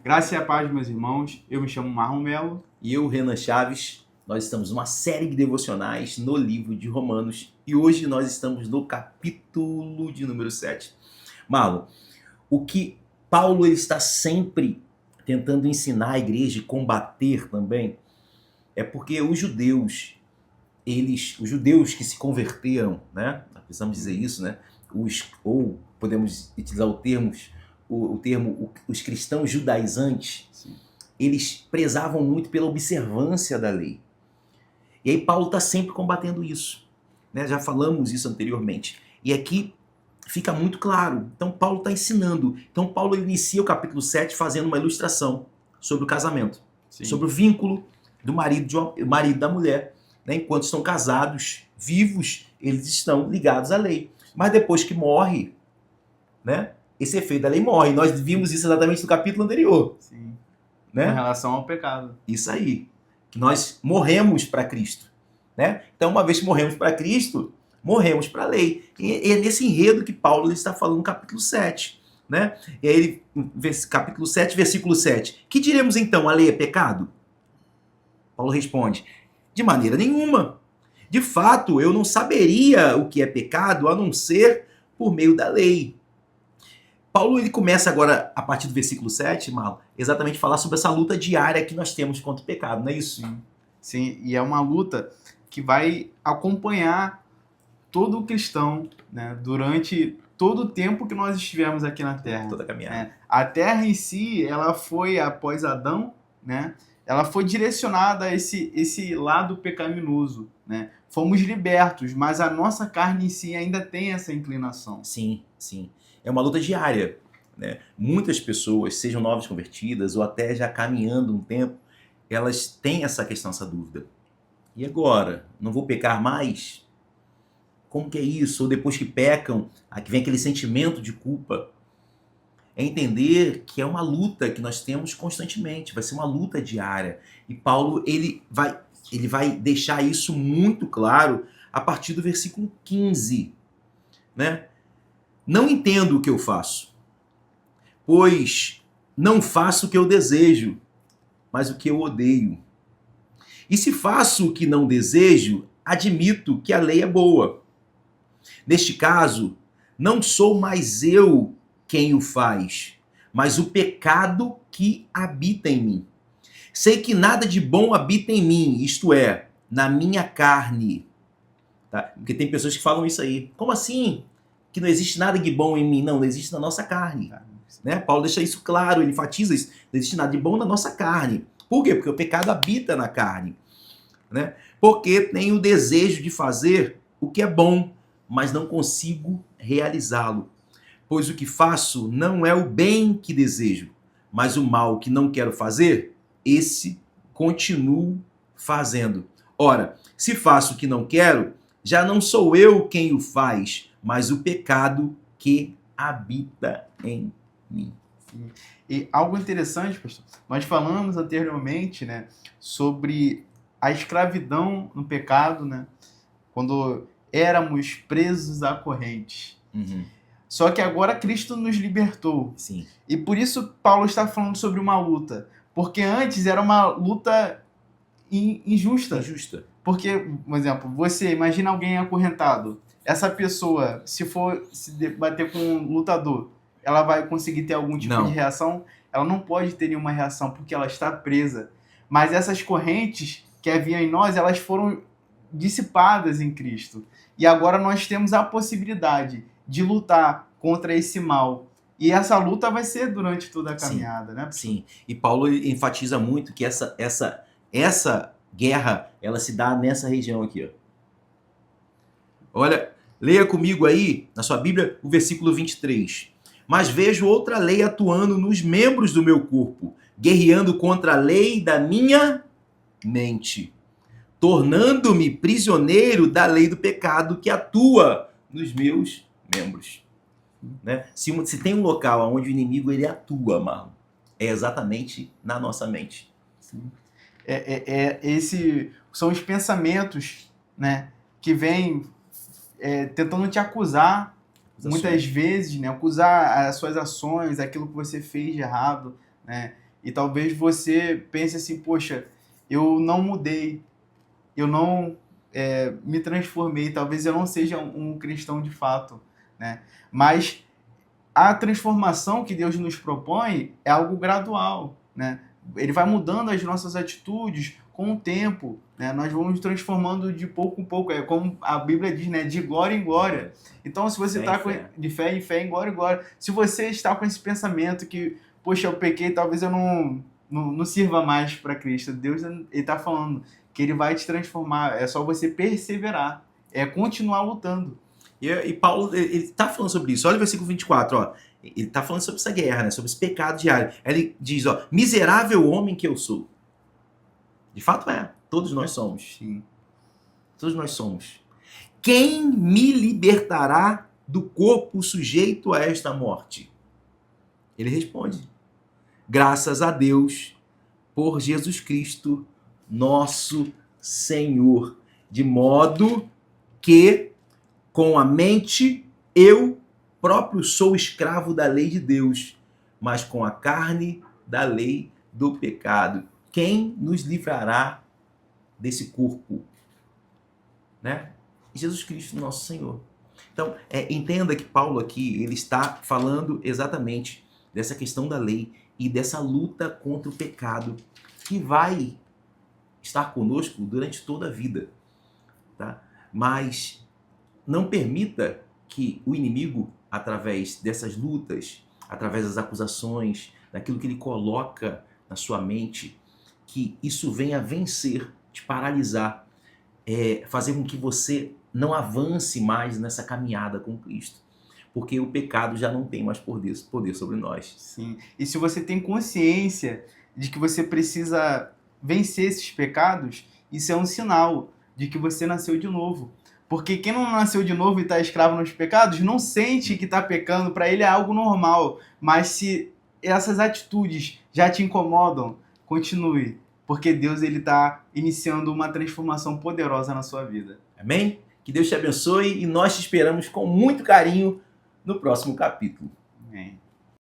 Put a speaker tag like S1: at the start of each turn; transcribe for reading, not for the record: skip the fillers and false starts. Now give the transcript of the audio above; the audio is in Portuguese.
S1: Graça e a paz, meus irmãos. Eu me chamo Marlon Melo.
S2: E eu, Renan Chaves, nós estamos numa série de devocionais no livro de Romanos e hoje nós estamos no capítulo de número 7. Marlon, o que Paulo ele está sempre tentando ensinar a igreja e combater também é porque os judeus que se converteram, né? Precisamos dizer isso, né? Ou podemos utilizar o termo os cristãos judaizantes.
S1: Sim.
S2: Eles prezavam muito pela observância da lei. E aí Paulo está sempre combatendo isso, né? Já falamos isso anteriormente. E aqui fica muito claro. Então Paulo está ensinando. Então Paulo inicia o capítulo 7 fazendo uma ilustração sobre o casamento.
S1: Sim.
S2: Sobre o vínculo do marido da mulher. Né? Enquanto estão casados, vivos, eles estão ligados à lei. Mas depois que morre, né? Esse efeito da lei morre. Nós vimos isso exatamente no capítulo anterior.
S1: Sim.
S2: Né?
S1: Com relação ao pecado.
S2: Isso aí. Que nós morremos para Cristo. Né? Então, uma vez que morremos para Cristo, morremos para a lei. E é nesse enredo que Paulo está falando no capítulo 7. Né? E aí ele, capítulo 7, versículo 7. Que diremos então? A lei é pecado? Paulo responde: de maneira nenhuma. De fato, eu não saberia o que é pecado a não ser por meio da lei. Paulo ele começa agora, a partir do versículo 7, Marlon, exatamente falar sobre essa luta diária que nós temos contra o pecado, não é isso?
S1: Sim, e é uma luta que vai acompanhar todo o cristão, né, durante todo o tempo que nós estivermos aqui na Terra.
S2: Toda a caminhada.
S1: A Terra em si, ela foi, após Adão, né, ela foi direcionada a esse lado pecaminoso, né? Fomos libertos, mas a nossa carne em si ainda tem essa inclinação.
S2: Sim, sim. É uma luta diária. Né? Muitas pessoas, sejam novas convertidas ou até já caminhando um tempo, elas têm essa questão, essa dúvida. E agora? Não vou pecar mais? Como que é isso? Ou depois que pecam, aqui vem aquele sentimento de culpa. É entender que é uma luta que nós temos constantemente, vai ser uma luta diária. E Paulo ele vai deixar isso muito claro a partir do versículo 15. Né? Não entendo o que eu faço, pois não faço o que eu desejo, mas o que eu odeio. E se faço o que não desejo, admito que a lei é boa. Neste caso, não sou mais eu quem o faz, mas o pecado que habita em mim. Sei que nada de bom habita em mim, isto é, na minha carne. Tá? Porque tem pessoas que falam isso aí. Como assim? Que não existe nada de bom em mim? Não existe na nossa carne. Né? Paulo deixa isso claro, ele enfatiza isso. Não existe nada de bom na nossa carne. Por quê? Porque o pecado habita na carne. Né? Porque tenho o desejo de fazer o que é bom, mas não consigo realizá-lo. Pois o que faço não é o bem que desejo, mas o mal que não quero fazer, esse continuo fazendo. Ora, se faço o que não quero, já não sou eu quem o faz, mas o pecado que habita em mim.
S1: Sim. E algo interessante, pastor, nós falamos anteriormente, né, sobre a escravidão no pecado, né, quando éramos presos a correntes.
S2: Uhum.
S1: Só que agora Cristo nos libertou.
S2: Sim.
S1: E por isso Paulo está falando sobre uma luta. Porque antes era uma luta injusta.
S2: Injusta.
S1: Porque, por exemplo, você imagina alguém acorrentado. Essa pessoa, se for se debater com um lutador, ela vai conseguir ter algum tipo
S2: Não.
S1: de reação? Ela não pode ter nenhuma reação porque ela está presa. Mas essas correntes que haviam em nós, elas foram dissipadas em Cristo. E agora nós temos a possibilidade de lutar contra esse mal. E essa luta vai ser durante toda a caminhada, né?
S2: Sim. E Paulo enfatiza muito que essa guerra, ela se dá nessa região aqui. Ó. Olha, leia comigo aí, na sua Bíblia, o versículo 23. Mas vejo outra lei atuando nos membros do meu corpo, guerreando contra a lei da minha mente, tornando-me prisioneiro da lei do pecado que atua nos meus membros. Né? Se tem um local onde o inimigo ele atua, Marlon, é exatamente na nossa mente.
S1: Sim. Esse são os pensamentos, né, que vêm tentando te acusar, muitas vezes, né, acusar as suas ações, aquilo que você fez de errado, né? E talvez você pense assim, poxa, eu não mudei, eu não me transformei, talvez eu não seja um cristão de fato, né? Mas a transformação que Deus nos propõe é algo gradual, né? Ele vai mudando as nossas atitudes com o tempo, né? Nós vamos transformando de pouco em pouco, é como a Bíblia diz, né? De glória em glória. Então, se você está de fé em fé, em glória em glória, se você está com esse pensamento que, poxa, eu pequei, talvez eu não sirva mais para Cristo, Deus ele está falando que ele vai te transformar, é só você perseverar, é continuar lutando.
S2: E Paulo, ele está falando sobre isso. Olha o versículo 24, ó. Ele está falando sobre essa guerra, né? Sobre esse pecado diário. Ele diz, ó, miserável homem que eu sou. De fato é. Todos nós somos.
S1: Sim.
S2: Todos nós somos. Quem me libertará do corpo sujeito a esta morte? Ele responde, graças a Deus por Jesus Cristo, nosso Senhor. De modo que com a mente, eu próprio sou escravo da lei de Deus, mas com a carne, da lei do pecado. Quem nos livrará desse corpo? Né? Jesus Cristo, nosso Senhor. Então, entenda que Paulo aqui, ele está falando exatamente dessa questão da lei e dessa luta contra o pecado que vai estar conosco durante toda a vida. Tá? Mas não permita que o inimigo, através dessas lutas, através das acusações, daquilo que ele coloca na sua mente, que isso venha vencer, te paralisar, fazer com que você não avance mais nessa caminhada com Cristo. Porque o pecado já não tem mais poder sobre nós.
S1: Sim. E se você tem consciência de que você precisa vencer esses pecados, isso é um sinal de que você nasceu de novo. Porque quem não nasceu de novo e está escravo nos pecados, não sente que está pecando, para ele é algo normal. Mas se essas atitudes já te incomodam, continue. Porque Deus está iniciando uma transformação poderosa na sua vida.
S2: Amém? Que Deus te abençoe e nós te esperamos com muito carinho no próximo capítulo.
S1: Amém.